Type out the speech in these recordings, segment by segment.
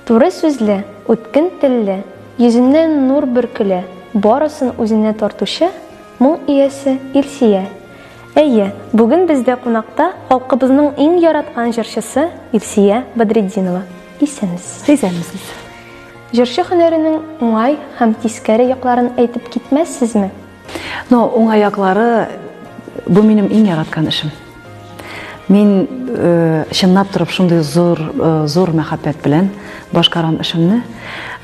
Туры сүзле, үткен телле, йөзеннән нур бөркелә, барысын үзенә тартучы, моң иясе Илсия. Әйе, бүген бездә кунакта халкыбызның иң яраткан җырчысы Илсия Бадретдинова. Исәнмесез. Җырчы һөнәренең уңай һәм тискәре якларын әйтеп китмәссезме? Уңай яклары бу минем иң яраткан эшем. Мин чынлап торып шундый зур мәхәббәт белән башкарам эшемне.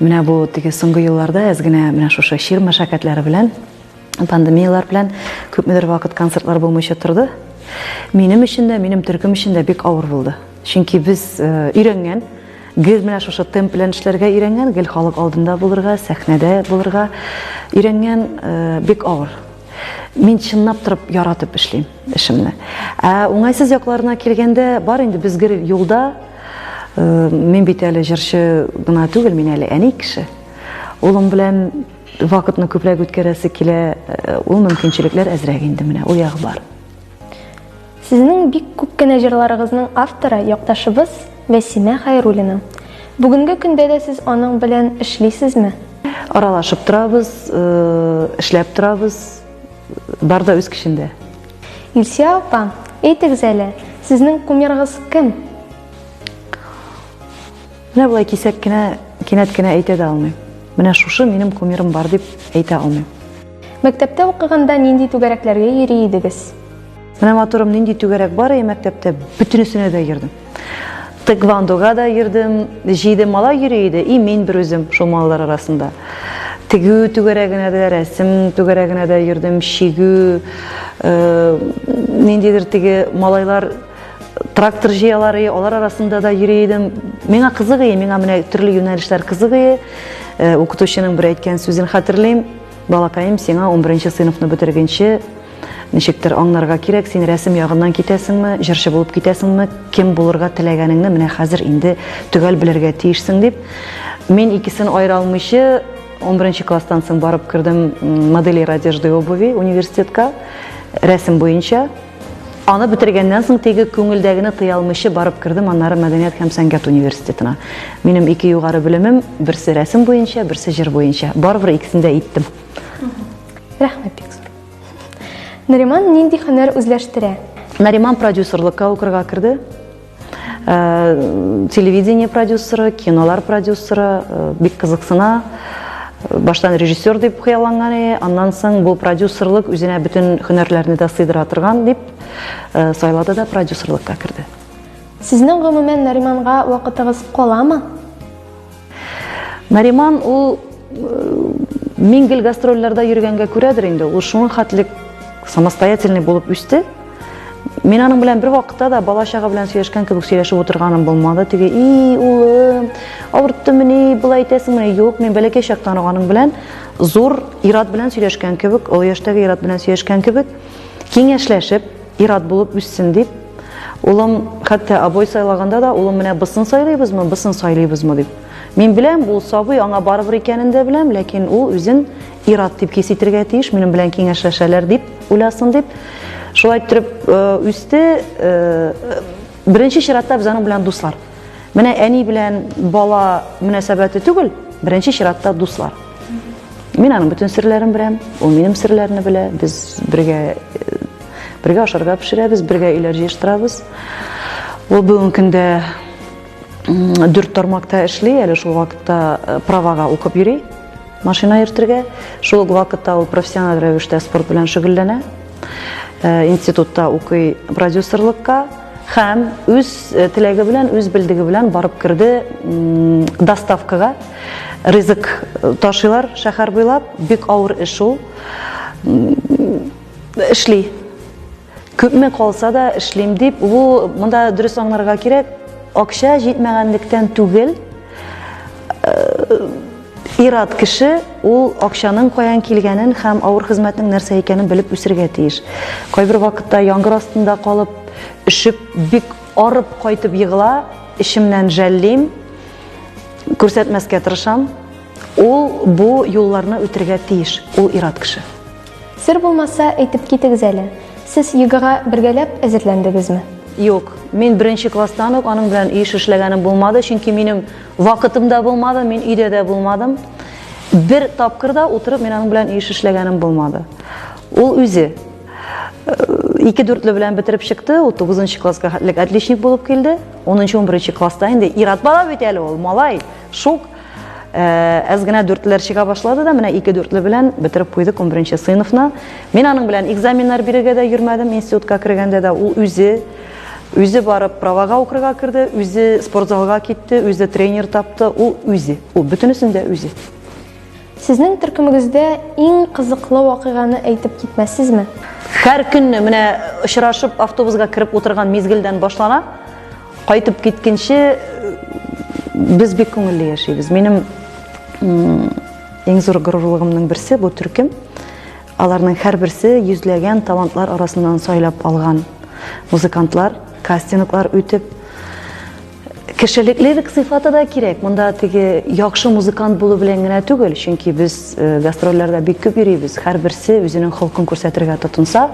Менә бу теге соңгы елларда әзгенә менә шушы чир мәшәкатьләре белән, пандемиялар белән күпмедер вакыт концертлар булмыйча торды. Минем өчен дә, минем төркем өчен дә бик авыр булды. Чөнки без өйрәнгән, гел менә шушы темп белән эшләргә өйрәнгән, гел халык алдында булырга, сәхнәдә булырга өйрәнгән, бик авыр. Мин чынлап торып яратып эшлим эшемне. Уңайсыз якларына килгәндә, бар инде без гел юлда, мин бит әле җырчы гына түгел, мин әле әни кеше. Улым белән вакытны күпләп үткәрәсе килә, ул мөмкинчелекләр әзрәк инде менә, ул ягы бар. Сезнең бик күп кенә җырларыгызның авторы якташыбыз Вәсимә Хәйруллина. Бүгенге көндә дә сез аның белән эшлисезме? Аралашып торабыз, эшләп торабыз, бар да үз кешендә. Илсия апа, әйтегез әле, сезнең кумирыгыз кем? Менә булай кисәк кенә, кинәт кенә әйтә дә алмыйм. Менә шушы минем кумирым бар дип әйтә алмыйм. Мәктәптә укыганда нинди түгәрәкләргә йөри идегез? Менә матурым нинди түгәрәк бар, мәктәптә бөтенесенә дә йөрдем. Тэквондога да йөрдем, җиде малай йөри иде, и мин бер үзем шул маллар арасында. Тегү түгәрәгенә дә, рәсем түгәрәгенә дә йөрдем, чигү, ниндидер теге малайлар трактор җыялары, алар арасында да йөри идем. Миңа кызык иде, миңа менә төрле юнәлешләр кызык иде. Укытучының бер әйткән сүзен хәтерлим. Балакаем, сиңа 11нче сыйныфны бетергәнче ничектер аңларга кирәк, син рәсем ягыннан китәсеңме, җырчы булып китәсеңме, кем булырга теләгәнеңне менә хәзер инде төгәл белергә тиешсең дип. Мин икесен айыра алмыйча 11нче класстан соң барып кирдем модель одежды и обуви университетка, рәсем буенча. Аны бетергәннән соң теге күңелдәгене тыя алмыйча барып кирдем аннары мәдәният һәм сәнгать университетына. Минем ике югары белемем, берсе рәсем буенча, берсе җыр буенча. Барыбер икесендә иттем. Рәхмәт бик зур. Нариман нинди һөнәр үзләштерә? Нариман продюсерлыкка укырга кирде. Телевидение продюсеры, кинолар продюсеры, бик кызыксына. Баштан режиссер дип хыялланган, аннан соң бу продюсерлык үзенә бөтен һөнәрләрне дә сыйдыра торган дип сайлады да продюсерлыкка кирде. Сезнең гомумән Нариманга вакытыгыз каламы? Нариман ул мин гел гастрольләрдә йөргәнгә күрәдер инде, ул шуның хәтлек самостоятельный булып үсте. Мин аның белән бер вакытта да бала-чага белән сөйләшкән кебек сөйләшеп утырганым булмады. Теге, "И, улым, авырттымыни, булай әйтәсеңме?" Юк, мин бәләкәй чактан аның белән зур ират белән сөйләшкән кебек, ул яшьтәге ират белән сөйләшкән кебек, киңәшләшеп, ират булып үссен дип. Улым хәтта абой сайлаганда да, улым менә бысын сайлыйбызмы, бысын сайлыйбызмы дип. Мин беләм, ул сабый, аңа барыбер икәнен дә беләм, ләкин ул үзен ират дип киситергә тиеш, минем белән киңәшләшәләр дип уйласын дип. Шулай итеп үсте, беренче чиратта без аның белән дуслар. Менә әни белән бала мөнәсәбәте түгел, беренче чиратта дуслар. Мин аның бөтен серләрен беләм, ул минем серләрне белә, без бергә ашарга пешерәбез, бергә өйләр җыештырабыз. Ул бүген көндә 4 тармакта эшли, әле шул вакытта правага укып йөри, машина йөртергә. Шул вакытта ул профессиональ рәвештә спорт белән шөгыльләнә. Институтта укый продюсерлыкка һәм үз теләге белән, үз белдеге белән барып кирде доставкага. Ризык ташыйлар шәһәр буйлап, бик авыр эш ул. Эшли. Күпме калса да эшлим дип, ул монда дөрес аңларга кирәк, акча җитмәгәнлектән түгел, ират кеше ул акчаның каян килгәнен һәм авыр хезмәтнең нәрсә икәнен белеп үсергә тиеш. Кайбер вакытта яңгыр астында калып, ишеп, бик арып кайтып егыла, ишемнән жәллим, күрсәтмәскә тырышам. Ул бу юлларны үтергә тиеш, ул ират кеше. Сер булмаса әйтеп китегез әле. Сез йөгыга бергәләп әзерләндегезме? Yok. Мен birinchi klassdan uq aning bilan ish ishlaganim bo'lmadi, chunki mening vaqtimda bo'lmadi, men uyda da bo'lmadim. Bir topqirda o'tirib men aning bilan ish ishlaganim bo'lmadi. U o'zi 2-4 bilan bitirib chiqdi, u 9-klassga hatlik отличник bo'lib keldi. 10-11-klassda endi irat bola bitali ol, malay, shok. Azgina 4lar chiqa boshladi da, mana 2-4 bilan bitirib qo'ydik 11-sinfni. Men aning bilan ekzamenlar biriga da yurmadim, institutga kirganda da u o'zi borib pravaga o'qirga kirdi, o'zi sportzalga ketdi, o'zi trener topdi, u o'zi, u butunisida o'zi. Sizning turkumingizda eng qiziqli voqeani aytib ketmaysizmi? Har kunni mana uchrashib avtobusga kirib o'tirgan mezgildan boshlana, qaytib ketguncha biz bek ko'ngilli yashaymiz. Mening eng zo'r g'ururligimning birisi bu turkum. Ularning har birisi yuzlagan talantlar orasidan saylab olgan muzikantlar, kastinglar o'tib kishiliklik sifatida kerak. Bunda tege yaxshi muzikant bo'lib bilangina tugul, chunki biz gastrollarda bek ko'p yuribmiz. Har birisi o'zining xalqini ko'rsatirga tutinsa,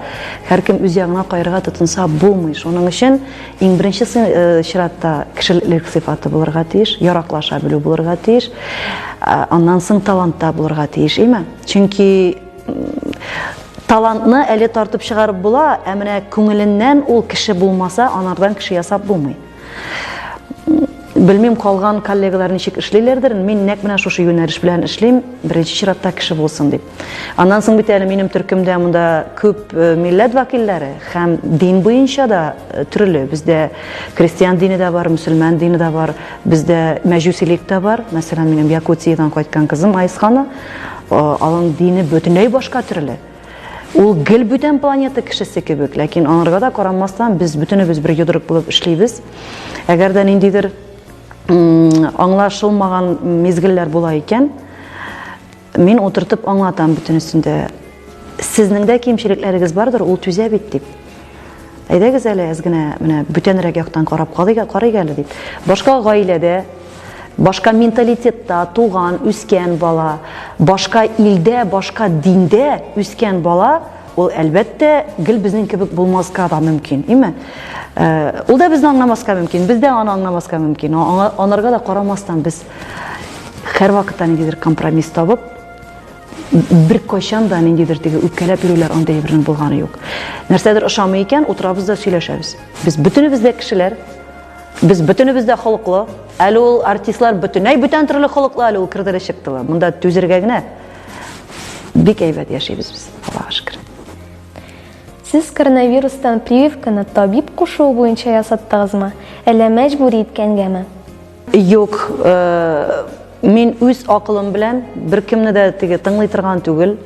har kim o'z yog'ini qo'yirga tutinsa bo'lmaydi. Shuning uchun eng birinchi shiratda kishilik sifati bo'lirga tegish, yaroqlasha biluv bo'lirga tegish, ondan so'ng talantda bo'lirga tegish, emas? Chunki talantni әле тартып чыгарып була, ә менә күңеленнән ул кеше булмаса, анардан кеше ясап булмый. Bilmem kalgan kollegalar nичек эшлиләрдер, мен нәкъ менә шушы юнәлеш белән эшлим, беренче чиратта кеше булсын дип. Аннан соң бит әле минем төркемдә монда күп милләт вәкилләре һәм дин буенча да төрле. Бездә христиан дине дә бар, мөселман дине дә бар, бездә мәҗүсилек дә бар. Мәсәлән, минем Якутиядан кайткан кызым Айсхана, аның дине бөтенләй башка төрле. Ул гел бүтән планета кешесе кебек, ләкин анарга да карамастан без бүтәнебез бер йодрык булып эшлибез. Әгәр дә ниндидер аңлашылмаган мезгилләр була икән, мин утыртып аңлатам бүтәнесендә. Сезнең дә кимчелекләрегез бардыр, ул түзә бит дип. Әйдәгез әле әзгенә менә бүтәнрәк яктан карап карыйк әле дип. Башка гаиләдә, башка менталитетта туган, үскән бала, башка илдә, башка диндә үскән бала, ул әлбәттә гел безнең кебек булмаска да мөмкин, име? Ул да безне аңламаска мөмкин, без дә аны аңламаска мөмкин. Анарга да карамастан без һәр вакытта ниндидер компромисс табып, бер кайчан да ниндидер теге үпкәләп йөрүләр андай бернең булганы юк. Нәрсәдер ошамый икән, утырабыз да сөйләшәбез. Без бүтәнебез дә кешеләр, biz bütünübüz de xalqlı, әле ул артистлар бүтән төрле халыклы әле ул кирдәле чыктылар. Монда түзергә генә бик әйбәт яшәйбез без, Аллаһка шөкер. Сез коронавирустан прививканы табиб кушуы буенча ясаттыгызмы, әллә мәҗбүри иткәнгәме? Юк, мин үз акылым белән беркемне дә теге тыңлый торган түгел.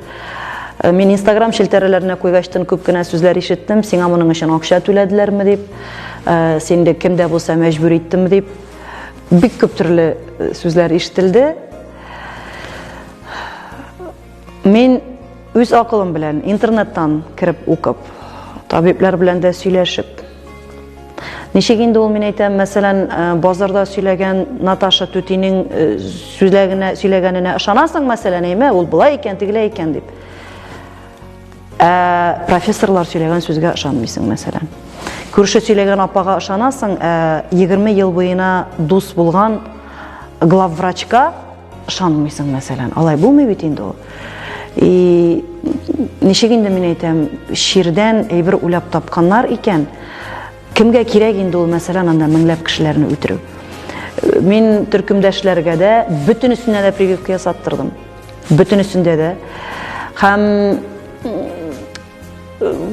Мин Instagram шелтәрләренә куйгачтан күп кенә сүзләр ишеттем, сиңа моның өчен акча түләделәрме дип, син дә кемдә булса мәҗбүр иттем дип. Бик күп төрле сүзләр ишетелде. Мин үз акылым белән интернеттан кирип укып, табиблар белән дә сөйләшеп. Ничек инде ул мин әйтәм, мәсәлән, базарда сөйләгән Наташа Түтинең сөйләгәненә ышанасың, мәсәлән, әйме, ул булай икән, тигеләй икән дип. Профессорлар сөйләгән сүзгә ышанмыйсың, мәсәлән. Күрше сөйләгән апага ышанасың, 20 ел буена дус булган главврачка ышанмыйсың, мәсәлән. Алай булмый бит инде ул. Ничек инде мин әйтәм, ширдән әйбер уйлап тапканнар икән, кемгә кирәк инде ул, мәсәлән, анда меңләп кешеләрне үтерү. Мин төркемдәшләргә дә бөтенесенә дә прививка ясаттырдым. Бөтенесендә дә. Һәм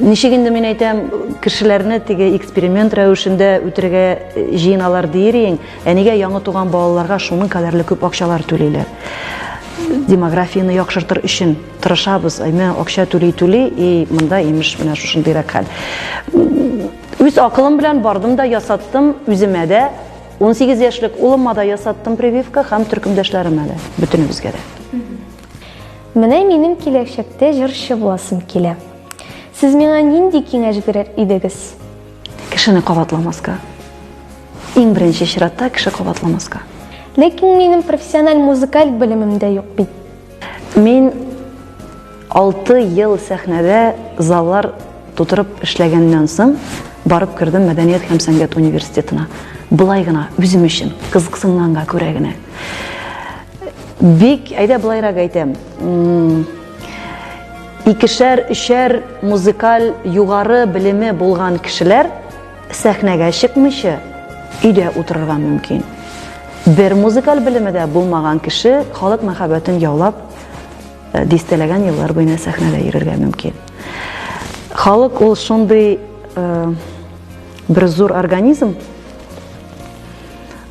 ничек инде мин әйтәм, кешеләрне теге эксперимент рәвешендә үтергә җыеналар диерең, әнигә яңа туган балаларга шуның кадәрле күп акчалар түлиләр. Демографияны яхшыртыр өчен тырышабыз, әйме акча түли, и монда имеш менә шушындыйрак хәл. Үз акылым белән бардым да ясаттым, үземә дә, 18 яшьлек улыма да ясаттым прививка, һәм төркемдәшләремә дә, бөтенебезгә дә. Менә минем киләчәктә җырчы буласым килә. Сез миңа нинди киңәш бирер идегез? Кешене кабатламаска. Иң беренче чиратта кеше кабатламаска. Ләкин минем профессиональ музыкаль белемем дә юк бит. Мин 6 ел сәхнәдә заллар тутырып эшләгәннән соң, барып кердем Мәдәният һәм сәнгать университетына. Былай гына, үзем өчен, кызыксынганга күрә генә. Бик, әйдә былайрак әйтәм, икешәр, өчәр музыкаль югары белеме булган кешеләр сәхнәгә чыкмыйча өйдә утырырга мөмкин. Бер музыкаль белемедә булмаган кеше халык мәхәббәтен яулап, дистәләгән еллар буена сәхнәдә йөрергә мөмкин. Халык ул шундый бер зур организм,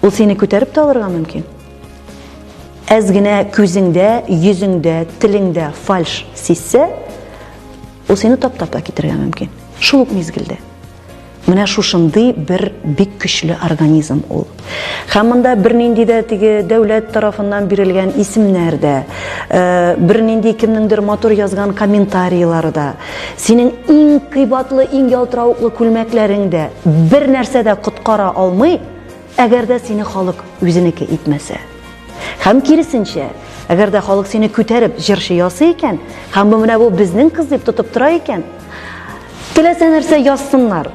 ул сине күтәреп тә алырга мөмкин. Әз генә күзеңдә, йөзеңдә, телеңдә фальш сизсә, ул сине таптап та китергә мөмкин. Шул ук мизгелдә. Менә шушындый бер бик көчле организм ул. Һәм монда бернинди дә теге дәүләт тарафыннан бирелгән исемнәр дә, бернинди кемнеңдер матур язган комментарийлары да, синең иң кыйбатлы, иң ялтыравыклы күлмәкләрең дә бер нәрсә дә коткара алмый, әгәр дә сине халык үзенеке итмәсә. Һәм киресенчә, әгәр дә халык сине күтәреп җырчы ясый икән, һәм бу менә бу безнең кыз дип тотып тора икән, теләсә нәрсә язсыннар,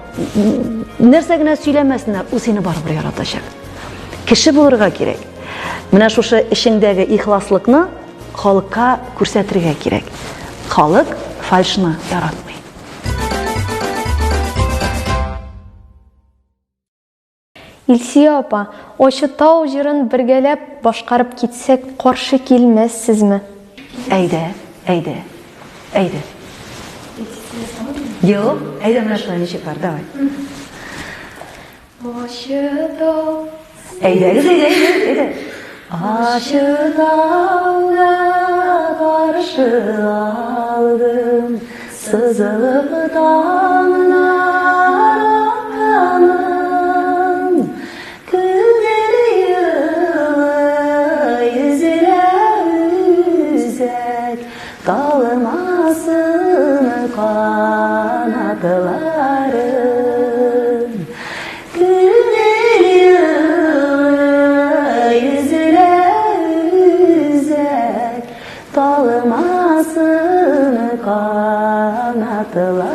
нәрсә генә сөйләмәсеннәр, ул сине барыбер яратачак. Кеше булырга кирәк. Менә шушы эшеңдәге ихласлыкны халыкка күрсәтергә кирәк. Халык фальшны яратмый. Илсия апа, ошо тау җырын бергәләп башкарып китсәк, каршы килмәссезме? Әйдә, әйдә, әйдә. Yok, әйдә менә шулай ничек бар, давай. Ошо тау. Әйдәгез, әйдә. Ошо тауга каршы алдым, сызылып таңнар акканым, күндер йылы йөзелә үзәк, талмасын kanatlarım, güller yüzüne üzek, dalmasın kanatlarım.